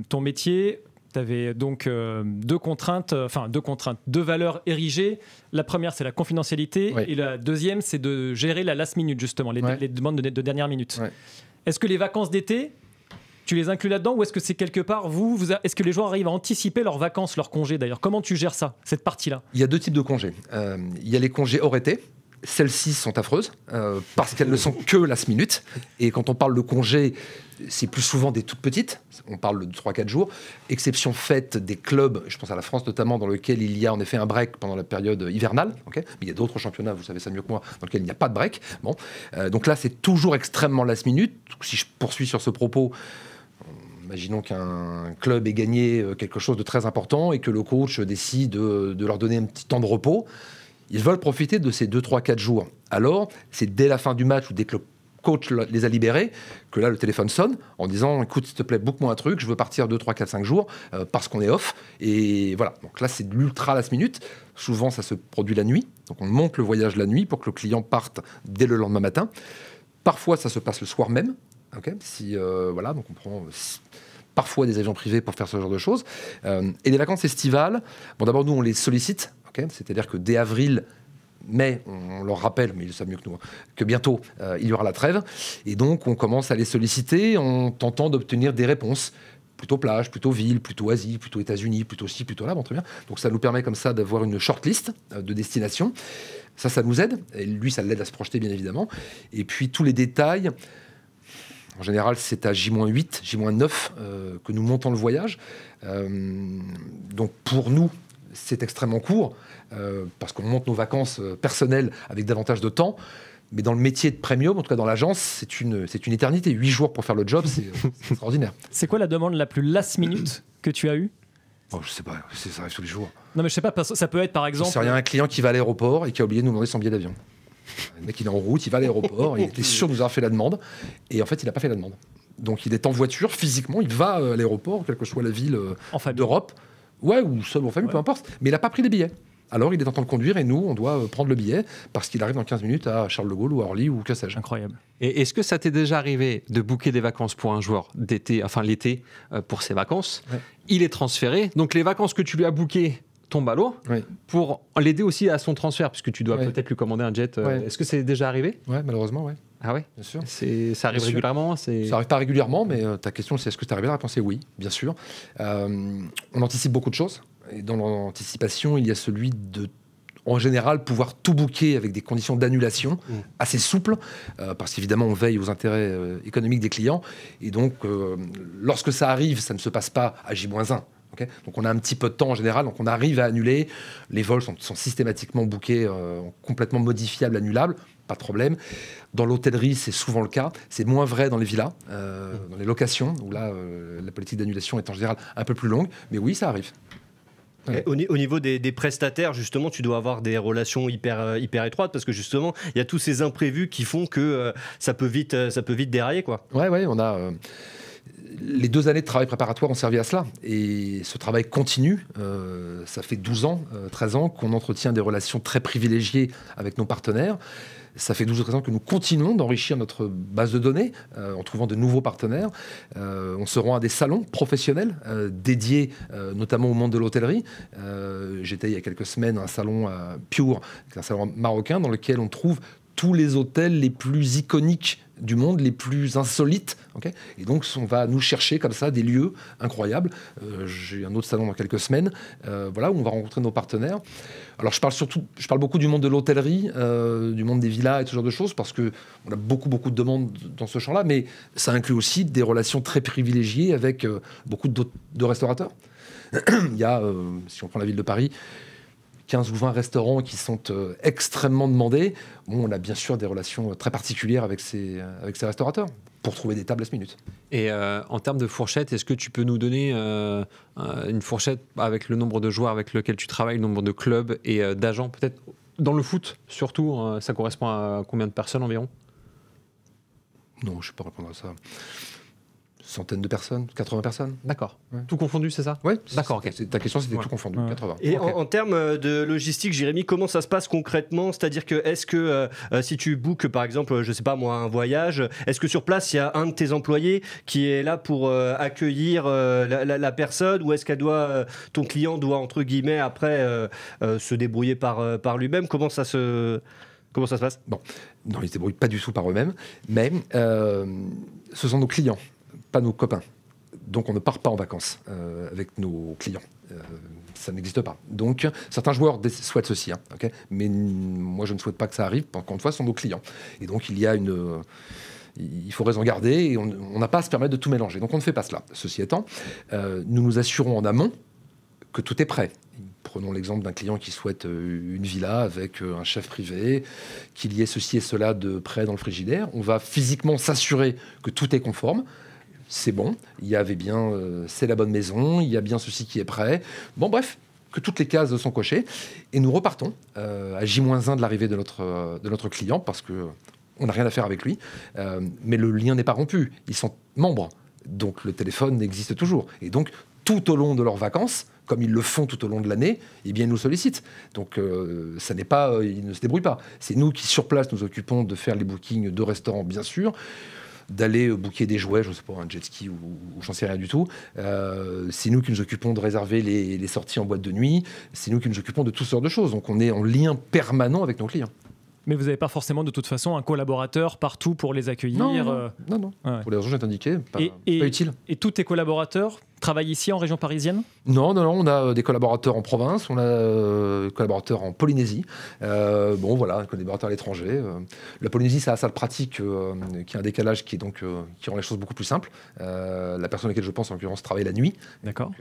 ton métier, tu avais donc deux valeurs érigées. La première, c'est la confidentialité, et la deuxième, c'est de gérer la last minute, justement, les demandes de dernière minute. Ouais. Est-ce que les vacances d'été, tu les inclus là-dedans, ou est-ce que c'est quelque part, est-ce que les joueurs arrivent à anticiper leurs vacances, leurs congés d'ailleurs? Comment tu gères ça, cette partie-là? Il y a deux types de congés. Il y a les congés hors été. Celles-ci sont affreuses parce qu'elles ne sont que last minute. Et quand on parle de congés, c'est plus souvent des toutes petites. On parle de 3-4 jours. Exception faite des clubs, je pense à la France notamment, dans lequel il y a en effet un break pendant la période hivernale. Okay, mais il y a d'autres championnats, vous savez ça mieux que moi, dans lesquels il n'y a pas de break. Bon. Donc là, c'est toujours extrêmement last minute. Si je poursuis sur ce propos, imaginons qu'un club ait gagné quelque chose de très important et que le coach décide de leur donner un petit temps de repos. Ils veulent profiter de ces 2, 3, 4 jours. Alors, c'est dès la fin du match ou dès que le coach les a libérés que là, le téléphone sonne en disant « Écoute, s'il te plaît, book-moi un truc, je veux partir 2, 3, 4, 5 jours parce qu'on est off. » Et voilà. Donc là, c'est de l'ultra last minute. Souvent, ça se produit la nuit. Donc, on monte le voyage la nuit pour que le client parte dès le lendemain matin. Parfois, ça se passe le soir même. Okay, voilà, donc on prend parfois des avions privés pour faire ce genre de choses. Et les vacances estivales, bon, d'abord, nous, on les sollicite. Okay, c'est-à-dire que dès avril, mai, on leur rappelle, mais ils le savent mieux que nous, que bientôt, il y aura la trêve. Et donc, on commence à les solliciter en tentant d'obtenir des réponses. Plutôt plage, plutôt ville, plutôt Asie, plutôt États-Unis, plutôt ci, plutôt là. Bon, très bien. Donc, ça nous permet comme ça d'avoir une shortlist de destinations. Ça nous aide. Et lui, ça l'aide à se projeter, bien évidemment. Et puis, tous les détails... En général, c'est à J-8, J-9 que nous montons le voyage. Donc, pour nous, c'est extrêmement court parce qu'on monte nos vacances personnelles avec davantage de temps. Mais dans le métier de premium, en tout cas dans l'agence, c'est une éternité. 8 jours pour faire le job, c'est extraordinaire. C'est quoi la demande la plus last minute que tu as eue? Oh, je sais pas, ça arrive tous les jours. Non, mais je sais pas, ça peut être par exemple... C'est rien, un client qui va à l'aéroport et qui a oublié de nous demander son billet d'avion. Le mec, il est en route, il va à l'aéroport, il était sûr de nous avoir fait la demande, et en fait, il n'a pas fait la demande. Donc, il est en voiture, physiquement, il va à l'aéroport, quelle que soit la ville d'Europe, ou seul ou en famille, peu importe, mais il n'a pas pris les billets. Alors, il est en train de conduire, et nous, on doit prendre le billet, parce qu'il arrive dans 15 minutes à Charles de Gaulle, ou à Orly, ou que sais-je. Incroyable. Et est-ce que ça t'est déjà arrivé de booker des vacances pour un joueur d'été, enfin l'été, pour ses vacances? Il est transféré, donc les vacances que tu lui as bookées tombe à l'eau pour l'aider aussi à son transfert, puisque tu dois peut-être lui commander un jet. Est-ce que c'est déjà arrivé? Oui, malheureusement, oui. Ah ouais, bien sûr. Ça arrive régulièrement? Ça n'arrive pas régulièrement, mais ta question, c'est est-ce que c'est arrivé? La réponse est oui, bien sûr. On anticipe beaucoup de choses. Et dans l'anticipation, il y a celui de, en général, pouvoir tout booker avec des conditions d'annulation assez souples, parce qu'évidemment, on veille aux intérêts économiques des clients. Et donc, lorsque ça arrive, ça ne se passe pas à J-1. Okay, donc on a un petit peu de temps en général, donc on arrive à annuler. Les vols sont systématiquement bookés, complètement modifiables, annulables, pas de problème. Dans l'hôtellerie, c'est souvent le cas. C'est moins vrai dans les villas, dans les locations, où là, la politique d'annulation est en général un peu plus longue. Mais oui, ça arrive. Ouais. Au niveau des prestataires, justement, tu dois avoir des relations hyper étroites, parce que justement, il y a tous ces imprévus qui font que ça peut vite dérailler, quoi. Ouais, on a... Les 2 années de travail préparatoire ont servi à cela. Et ce travail continue. Ça fait 12 ans, 13 ans qu'on entretient des relations très privilégiées avec nos partenaires. Ça fait 12 ou 13 ans que nous continuons d'enrichir notre base de données en trouvant de nouveaux partenaires. On se rend à des salons professionnels dédiés notamment au monde de l'hôtellerie. J'étais il y a quelques semaines à un salon Pure, un salon marocain dans lequel on trouve tous les hôtels les plus iconiques du monde, les plus insolites. Okay, et donc, on va nous chercher comme ça des lieux incroyables. J'ai un autre salon dans quelques semaines, voilà, où on va rencontrer nos partenaires. Alors, je parle beaucoup du monde de l'hôtellerie, du monde des villas et ce genre de choses, parce qu'on a beaucoup de demandes dans ce champ-là, mais ça inclut aussi des relations très privilégiées avec beaucoup de restaurateurs. Il y a, si on prend la ville de Paris, 15 ou 20 restaurants qui sont extrêmement demandés. Bon, on a bien sûr des relations très particulières avec ces restaurateurs pour trouver des tables last minute. Et en termes de fourchette, est-ce que tu peux nous donner une fourchette avec le nombre de joueurs avec lesquels tu travailles, le nombre de clubs et d'agents? Peut-être dans le foot, surtout, ça correspond à combien de personnes environ? Non, je ne peux pas répondre à ça. Centaines de personnes, 80 personnes. D'accord. Ouais. Tout confondu, c'est ça? Oui. D'accord, ok. Ta question, c'était tout confondu, 80. Et en termes de logistique, Jérémy, comment ça se passe concrètement? C'est-à-dire que, est-ce que si tu bookes, par exemple, je sais pas moi, un voyage, est-ce que sur place, il y a un de tes employés qui est là pour accueillir la personne, ou est-ce ton client doit, entre guillemets, après se débrouiller par lui-même? Comment ça se passe? Bon, non, ils ne se débrouillent pas du tout par eux-mêmes, mais ce sont nos clients, pas nos copains. Donc on ne part pas en vacances avec nos clients. Ça n'existe pas. Donc certains joueurs souhaitent ceci, okay, mais moi je ne souhaite pas que ça arrive. Encore une fois, ce sont nos clients. Et donc il faut raison garder et on n'a pas à se permettre de tout mélanger. Donc on ne fait pas cela. Ceci étant, nous nous assurons en amont que tout est prêt. Prenons l'exemple d'un client qui souhaite une villa avec un chef privé, qu'il y ait ceci et cela de prêt dans le frigidaire. On va physiquement s'assurer que tout est conforme. C'est bon, c'est la bonne maison, il y a bien ceci qui est prêt. Bon, bref, que toutes les cases sont cochées. Et nous repartons à J-1 de l'arrivée de notre client, parce qu'on n'a rien à faire avec lui. Mais le lien n'est pas rompu. Ils sont membres, donc le téléphone existe toujours. Et donc, tout au long de leurs vacances, comme ils le font tout au long de l'année, eh bien, ils nous sollicitent. Donc, ils ne se débrouillent pas. C'est nous qui, sur place, nous occupons de faire les bookings de restaurants, bien sûr, d'aller booker des jouets, je ne sais pas, un jet ski ou j'en sais rien du tout. C'est nous qui nous occupons de réserver les sorties en boîte de nuit. C'est nous qui nous occupons de toutes sortes de choses. Donc, on est en lien permanent avec nos clients. Mais vous n'avez pas forcément, de toute façon, un collaborateur partout pour les accueillir? Non. Ouais. Pour les raisons que j'ai indiquées, pas utile. Et tous tes collaborateurs travaillent ici, en région parisienne? Non, on a des collaborateurs en province, on a des collaborateurs en Polynésie, des collaborateurs à l'étranger. La Polynésie, ça a ça de pratique, qui a un décalage qui rend les choses beaucoup plus simples. La personne à laquelle je pense, en l'occurrence, travaille la nuit. D'accord. Donc,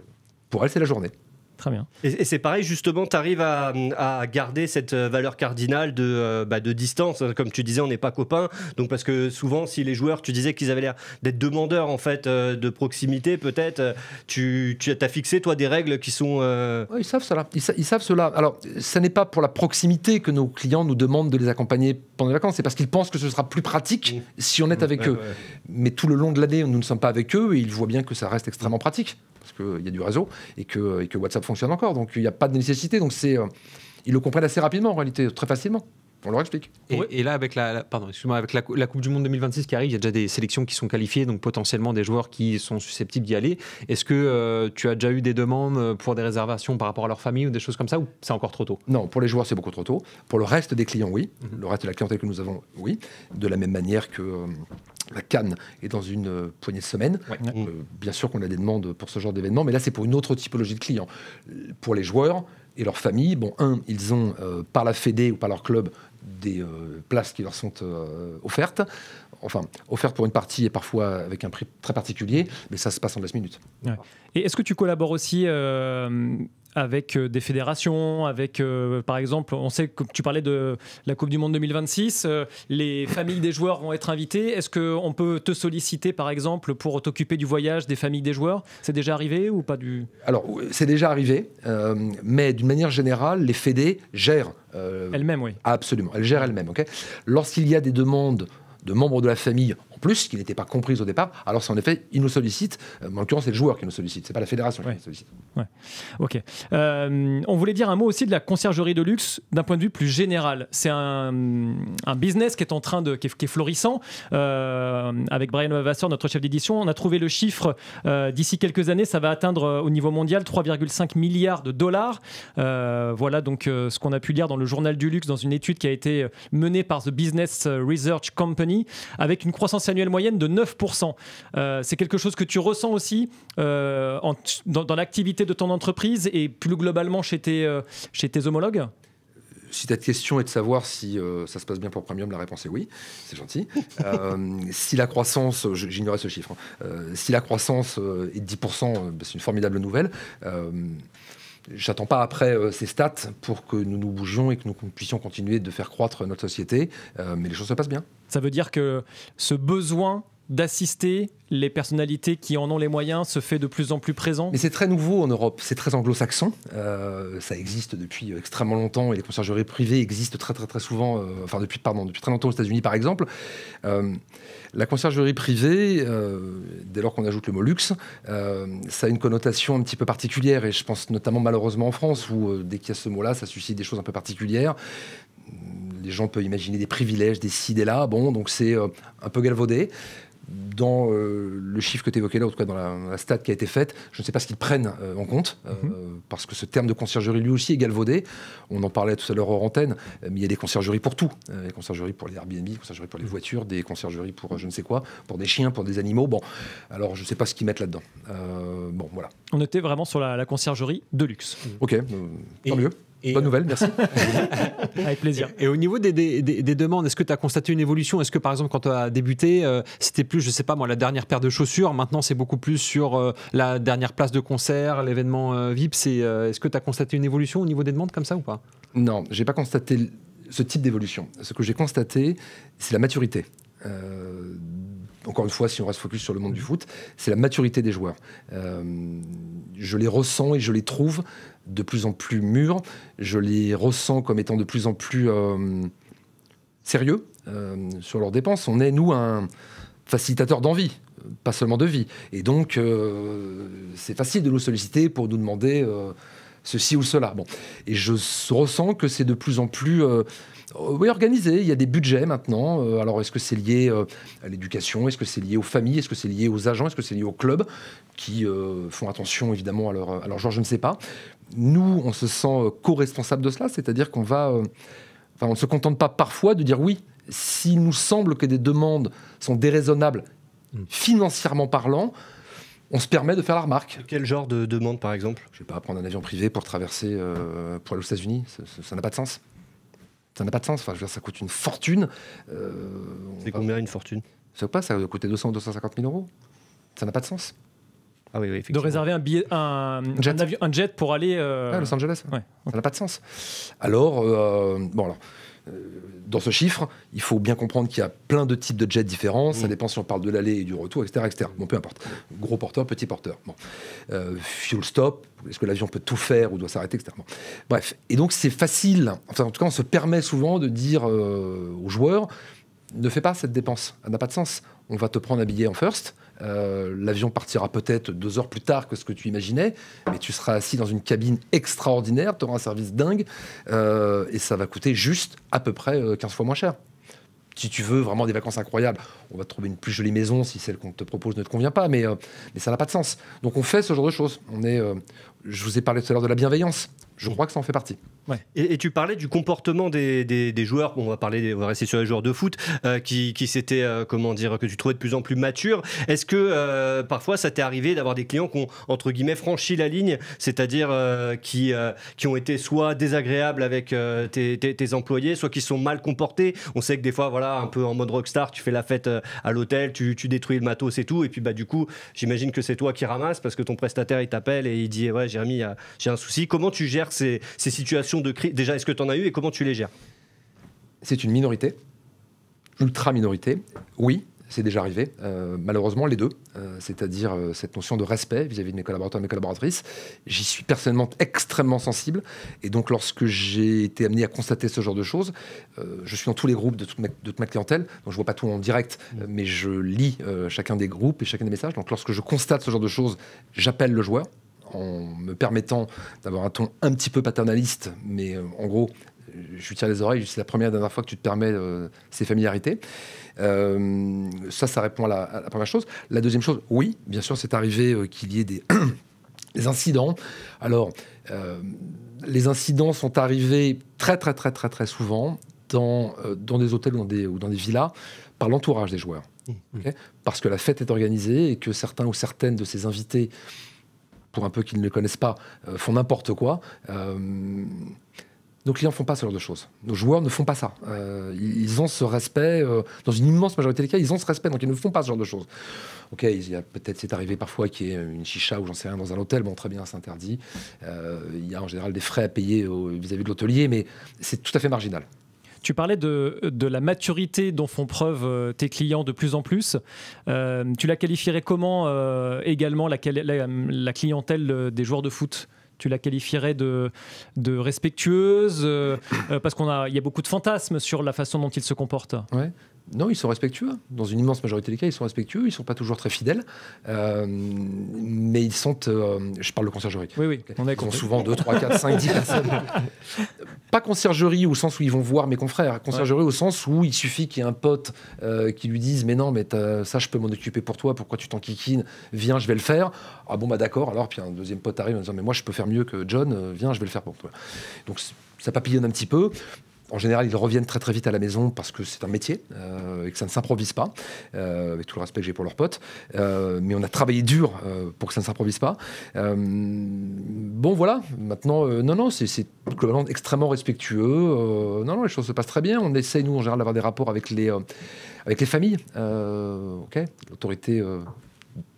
pour elle, c'est la journée. Très bien. Et c'est pareil, justement, tu arrives à garder cette valeur cardinale de distance. Comme tu disais, on n'est pas copains. Donc, parce que souvent, si les joueurs, tu disais qu'ils avaient l'air d'être demandeurs en fait, de proximité, peut-être, tu as fixé, toi, des règles qui sont... Oui, ils savent cela. Ils savent cela. Alors, ce n'est pas pour la proximité que nos clients nous demandent de les accompagner pendant les vacances. C'est parce qu'ils pensent que ce sera plus pratique si on est avec eux. Ouais. Mais tout le long de l'année, nous ne sommes pas avec eux et ils voient bien que ça reste extrêmement pratique. Parce qu'il y a du réseau et que WhatsApp fonctionne encore. Donc, il n'y a pas de nécessité. Donc, ils le comprennent assez rapidement, en réalité, très facilement. On leur explique. Et là, avec la Coupe du Monde 2026 qui arrive, il y a déjà des sélections qui sont qualifiées, donc potentiellement des joueurs qui sont susceptibles d'y aller. Est-ce que tu as déjà eu des demandes pour des réservations par rapport à leur famille ou des choses comme ça, ou c'est encore trop tôt? Non, pour les joueurs, c'est beaucoup trop tôt. Pour le reste des clients, oui. Le reste de la clientèle que nous avons, oui. De la même manière que... la Cannes est dans une poignée de semaines. Ouais. Bien sûr qu'on a des demandes pour ce genre d'événement, mais là, c'est pour une autre typologie de clients. Pour les joueurs et leurs familles, ils ont, par la Fédé ou par leur club, des places qui leur sont offertes. Enfin, offertes pour une partie et parfois avec un prix très particulier, mais ça se passe en 10 minutes. Ouais. Et est-ce que tu collabores aussi avec des fédérations, par exemple, on sait que tu parlais de la Coupe du Monde 2026, les familles des joueurs vont être invitées. Est-ce qu'on peut te solliciter, par exemple, pour t'occuper du voyage des familles des joueurs? C'est déjà arrivé ou pas du... Alors, c'est déjà arrivé, mais d'une manière générale, les fédés gèrent... elles-mêmes, oui. Absolument, elles gèrent elles-mêmes. Okay. Lorsqu'il y a des demandes de membres de la famille, en plus, qui n'étaient pas comprises au départ, alors c'est en effet, ils nous sollicitent. En l'occurrence, c'est le joueur qui nous sollicite, c'est pas la fédération qui nous sollicite. Ouais. Ok. On voulait dire un mot aussi de la conciergerie de luxe d'un point de vue plus général. C'est un business qui est en train qui est florissant. Avec Brian Vasseur, notre chef d'édition, on a trouvé le chiffre d'ici quelques années, ça va atteindre au niveau mondial 3,5 milliards de dollars. Voilà donc ce qu'on a pu lire dans le journal du luxe, dans une étude qui a été menée par The Business Research Company, avec une croissance annuelle moyenne de 9%. C'est quelque chose que tu ressens aussi dans l'activité de ton entreprise et plus globalement chez tes homologues? Si ta question est de savoir si ça se passe bien pour Premium, la réponse est oui, c'est gentil. Si la croissance, j'ignorais ce chiffre, si la croissance est de 10%, c'est une formidable nouvelle. J'attends pas après ces stats pour que nous nous bougions et que nous puissions continuer de faire croître notre société, mais les choses se passent bien. Ça veut dire que ce besoin d'assister les personnalités qui en ont les moyens se fait de plus en plus présent? Mais c'est très nouveau en Europe, c'est très anglo-saxon. Ça existe depuis extrêmement longtemps et les conciergeries privées existent très très très souvent, depuis très longtemps aux États-Unis par exemple. La conciergerie privée, dès lors qu'on ajoute le mot luxe, ça a une connotation un petit peu particulière et je pense notamment malheureusement en France où dès qu'il y a ce mot-là, ça suscite des choses un peu particulières. Les gens peuvent imaginer des privilèges, des ci, des là. Bon, donc c'est un peu galvaudé. Dans le chiffre que tu évoquais là, en tout cas dans la stat qui a été faite, je ne sais pas ce qu'ils prennent en compte, parce que ce terme de conciergerie lui aussi est galvaudé. On en parlait tout à l'heure hors antenne, mais il y a des conciergeries pour tout. Des conciergeries pour les Airbnb, des conciergeries pour les voitures, des conciergeries pour je ne sais quoi, pour des chiens, pour des animaux. Bon, alors je ne sais pas ce qu'ils mettent là-dedans. Bon, voilà. On était vraiment sur la conciergerie de luxe. Ok, tant mieux. Bonne nouvelle, merci. Avec plaisir. Et au niveau des demandes, est-ce que tu as constaté une évolution? Est-ce que par exemple quand tu as débuté, c'était plus, je sais pas moi, la dernière paire de chaussures, maintenant c'est beaucoup plus sur la dernière place de concert, l'événement VIP, est-ce que tu as constaté une évolution au niveau des demandes comme ça ou pas? Non, j'ai pas constaté ce type d'évolution. Ce que j'ai constaté, c'est la maturité. Encore une fois, si on reste focus sur le monde du foot, c'est la maturité des joueurs. Je les ressens et je les trouve de plus en plus mûrs. Je les ressens comme étant de plus en plus sérieux sur leurs dépenses. On est, nous, un facilitateur d'envie, pas seulement de vie. Et donc, c'est facile de nous solliciter pour nous demander ceci ou cela. Bon. Et je ressens que c'est de plus en plus... organisé, il y a des budgets maintenant. Alors, est-ce que c'est lié à l'éducation? Est-ce que c'est lié aux familles? Est-ce que c'est lié aux agents? Est-ce que c'est lié aux clubs qui font attention, évidemment, à leur joueurs? Je ne sais pas. Nous, on se sent co-responsable de cela, c'est-à-dire qu'on on ne se contente pas parfois de dire oui. S'il nous semble que des demandes sont déraisonnables, financièrement parlant, on se permet de faire la remarque. Quel genre de demande, par exemple? Je ne vais pas prendre un avion privé pour traverser, pour aller aux États-Unis. Ça n'a pas de sens. Ça n'a pas de sens. Enfin, je veux dire, ça coûte une fortune. C'est combien une fortune? Ça va pas, ça va coûter 200 ou 250 000 euros. Ça n'a pas de sens. Ah oui, de réserver un jet pour aller à Los Angeles. Ouais. Ça n'a pas de sens. Alors, dans ce chiffre, il faut bien comprendre qu'il y a plein de types de jets différents. Ça dépend si on parle de l'aller et du retour, etc., etc. Bon, peu importe. Gros porteur, petit porteur. Bon. Fuel stop. Est-ce que l'avion peut tout faire ou doit s'arrêter, etc. Bon. Bref. Et donc, c'est facile. Enfin, en tout cas, on se permet souvent de dire aux joueurs, ne fais pas cette dépense. Elle n'a pas de sens. On va te prendre un billet en first. L'avion partira peut-être 2 heures plus tard que ce que tu imaginais, mais tu seras assis dans une cabine extraordinaire, tu auras un service dingue, et ça va coûter juste à peu près 15 fois moins cher. Si tu veux vraiment des vacances incroyables, on va te trouver une plus jolie maison si celle qu'on te propose ne te convient pas, mais ça n'a pas de sens. Donc on fait ce genre de choses. Je vous ai parlé tout à l'heure de la bienveillance. Je crois que ça en fait partie. Ouais. Et tu parlais du comportement des joueurs. Bon, on va rester sur les joueurs de foot qui s'étaient, que tu trouvais de plus en plus matures. Est-ce que parfois ça t'est arrivé d'avoir des clients qui ont entre guillemets franchi la ligne, c'est-à-dire qui ont été soit désagréables avec tes employés, soit qui sont mal comportés? On sait que des fois, voilà, un peu en mode rockstar, tu fais la fête à l'hôtel, tu détruis le matos et tout, et puis du coup, j'imagine que c'est toi qui ramasses parce que ton prestataire il t'appelle et il dit ouais Jérémy, j'ai un souci. Comment tu gères ces situations de crise? Déjà, est-ce que tu en as eu et comment tu les gères? C'est une minorité, ultra minorité. Oui, c'est déjà arrivé. Malheureusement, les deux. C'est-à-dire cette notion de respect vis-à-vis de mes collaborateurs et mes collaboratrices. J'y suis personnellement extrêmement sensible. Et donc, lorsque j'ai été amené à constater ce genre de choses, je suis dans tous les groupes de toute ma clientèle. Donc, je ne vois pas tout en direct, mais je lis chacun des groupes et chacun des messages. Donc, lorsque je constate ce genre de choses, j'appelle le joueur en me permettant d'avoir un ton un petit peu paternaliste, mais en gros, je lui tire les oreilles, c'est la première et dernière fois que tu te permets ces familiarités. Ça répond à la première chose. La deuxième chose, oui, bien sûr, c'est arrivé qu'il y ait des incidents. Alors, les incidents sont arrivés très, très, très, très, très souvent dans des hôtels ou dans des villas par l'entourage des joueurs. Okay, parce que la fête est organisée et que certains ou certaines de ces invités, pour un peu qu'ils ne le connaissent pas, font n'importe quoi. Nos clients ne font pas ce genre de choses. Nos joueurs ne font pas ça. Ils ont ce respect. Dans une immense majorité des cas, ils ont ce respect, donc ils ne font pas ce genre de choses. Ok, peut-être c'est arrivé parfois qu'il y ait une chicha ou j'en sais rien dans un hôtel. Bon, très bien, c'est interdit. Il y a en général des frais à payer vis-à-vis de l'hôtelier, mais c'est tout à fait marginal. Tu parlais de la maturité dont font preuve tes clients de plus en plus. Tu la qualifierais comment également la clientèle des joueurs de foot? Tu la qualifierais de respectueuse parce qu'il y a beaucoup de fantasmes sur la façon dont ils se comportent. Ouais. Non, ils sont respectueux. Dans une immense majorité des cas, ils sont respectueux. Ils ne sont pas toujours très fidèles. Mais ils sont... je parle de conciergerie. Oui. Ils sont souvent 2, 3, 4, 5, 10 personnes. Pas conciergerie au sens où ils vont voir mes confrères. Conciergerie au sens où il suffit qu'il y ait un pote qui lui dise « Mais non, mais ça, je peux m'en occuper pour toi. Pourquoi tu t'enquiquines? Viens, je vais le faire. » Ah bon, bah d'accord. Alors, puis un deuxième pote arrive en disant « Mais moi, je peux faire mieux que John. Viens, je vais le faire pour toi. » Donc, ça papillonne un petit peu. En général, ils reviennent très très vite à la maison parce que c'est un métier et que ça ne s'improvise pas, avec tout le respect que j'ai pour leurs potes. Mais on a travaillé dur pour que ça ne s'improvise pas. Bon, voilà. Maintenant, non, c'est globalement extrêmement respectueux. Non, les choses se passent très bien. On essaye, nous, en général, d'avoir des rapports avec les familles. L'autorité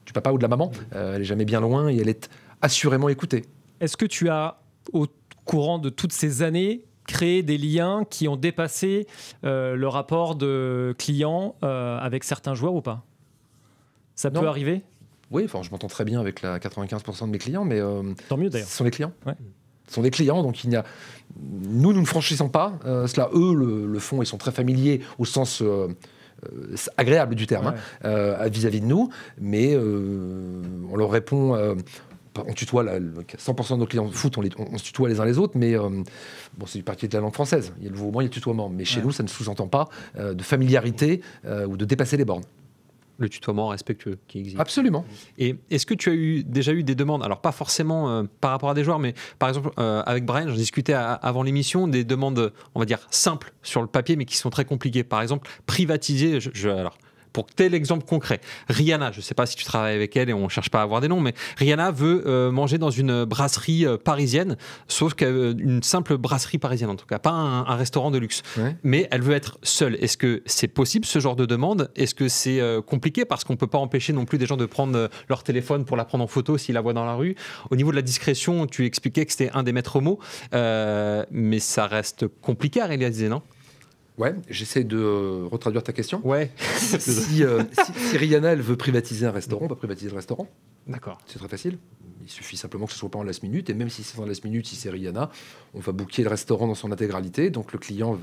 du papa ou de la maman, elle n'est jamais bien loin et elle est assurément écoutée. Est-ce que tu as, au courant de toutes ces années, créer des liens qui ont dépassé le rapport de client avec certains joueurs ou pas? Ça peut arriver? Oui, je m'entends très bien avec 95% de mes clients, mais tant mieux d'ailleurs. Ce sont des clients. Ouais. Ce sont des clients, donc nous ne franchissons pas. Cela, eux, le font. Ils sont très familiers au sens agréable du terme, vis-à-vis de nous, mais on leur répond... on tutoie 100% de nos clients de foot, on se tutoie les uns les autres, mais c'est du parti de la langue française. Il y a au moins il y a le tutoiement, mais chez nous, ça ne sous-entend pas de familiarité ou de dépasser les bornes. Le tutoiement respectueux qui existe. Absolument. Et est-ce que tu as déjà eu des demandes, alors pas forcément par rapport à des joueurs, mais par exemple avec Brian, j'en discutais avant l'émission, des demandes, on va dire, simples sur le papier, mais qui sont très compliquées. Par exemple, privatiser, alors, pour tel exemple concret, Rihanna, je ne sais pas si tu travailles avec elle et on ne cherche pas à avoir des noms, mais Rihanna veut manger dans une brasserie parisienne, sauf qu'une simple brasserie parisienne en tout cas, pas un restaurant de luxe. Ouais. Mais elle veut être seule. Est-ce que c'est possible ce genre de demande? Est-ce que c'est compliqué parce qu'on ne peut pas empêcher non plus des gens de prendre leur téléphone pour la prendre en photo s'ils la voient dans la rue? Au niveau de la discrétion, tu expliquais que c'était un des maîtres mots, mais ça reste compliqué à réaliser, non? Ouais, j'essaie de retraduire ta question. Ouais. si Rihanna, elle veut privatiser un restaurant, on va privatiser le restaurant. D'accord. C'est très facile. Il suffit simplement que ce ne soit pas en last minute. Et même si c'est en last minute, si c'est Rihanna, on va booker le restaurant dans son intégralité. Donc le client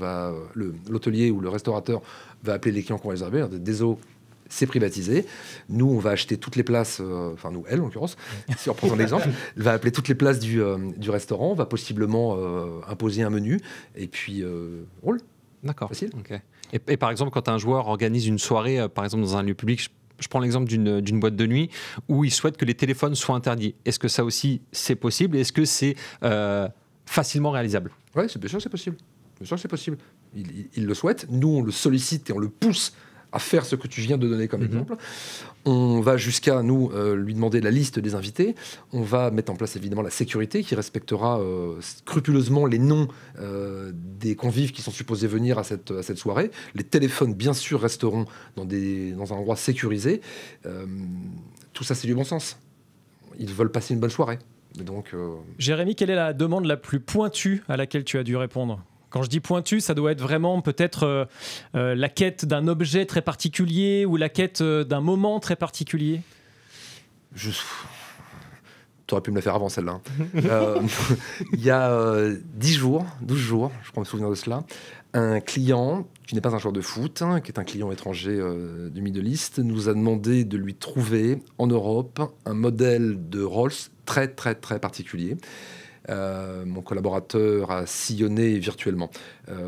l'hôtelier ou le restaurateur va appeler les clients qu'on a réservés. Désolé, c'est privatisé. Nous, on va acheter toutes les places, nous, elle en l'occurrence, si on prend un exemple, elle va appeler toutes les places du restaurant, va possiblement imposer un menu. Et puis, roule. D'accord. Facile. Okay. Et par exemple, quand un joueur organise une soirée, par exemple dans un lieu public, je prends l'exemple d'une boîte de nuit où il souhaite que les téléphones soient interdits. Est-ce que ça aussi, c'est possible? Est-ce que c'est facilement réalisable? Oui, bien sûr que c'est possible. Bien sûr que c'est possible. Il le souhaite. Nous, on le sollicite et on le pousse à faire ce que tu viens de donner comme exemple. On va jusqu'à nous lui demander la liste des invités. On va mettre en place évidemment la sécurité qui respectera scrupuleusement les noms des convives qui sont supposés venir à cette soirée. Les téléphones, bien sûr, resteront dans un endroit sécurisé. Tout ça, c'est du bon sens. Ils veulent passer une bonne soirée. Donc, Jérémy, quelle est la demande la plus pointue à laquelle tu as dû répondre ? Quand je dis pointu, ça doit être vraiment peut-être la quête d'un objet très particulier ou la quête d'un moment très particulier. Tu aurais pu me la faire avant celle-là. Il y a 12 jours, je crois me souvenir de cela, un client qui n'est pas un joueur de foot, qui est un client étranger du Middle East, nous a demandé de lui trouver en Europe un modèle de Rolls très très très particulier. Mon collaborateur a sillonné virtuellement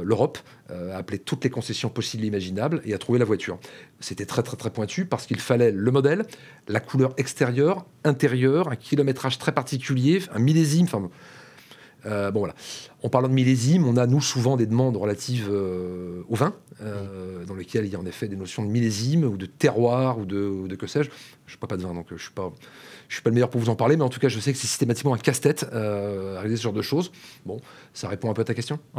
l'Europe, a appelé toutes les concessions possibles et imaginables et a trouvé la voiture. C'était très très très pointu parce qu'il fallait le modèle, la couleur extérieure, intérieure, un kilométrage très particulier, un millésime. Voilà. En parlant de millésime, on a nous souvent des demandes relatives au vin, dans lesquelles il y a en effet des notions de millésime ou de terroir ou de que sais-je. Je ne bois pas de vin, donc je suis pas le meilleur pour vous en parler, mais en tout cas, je sais que c'est systématiquement un casse-tête à réaliser ce genre de choses. Bon, ça répond un peu à ta question.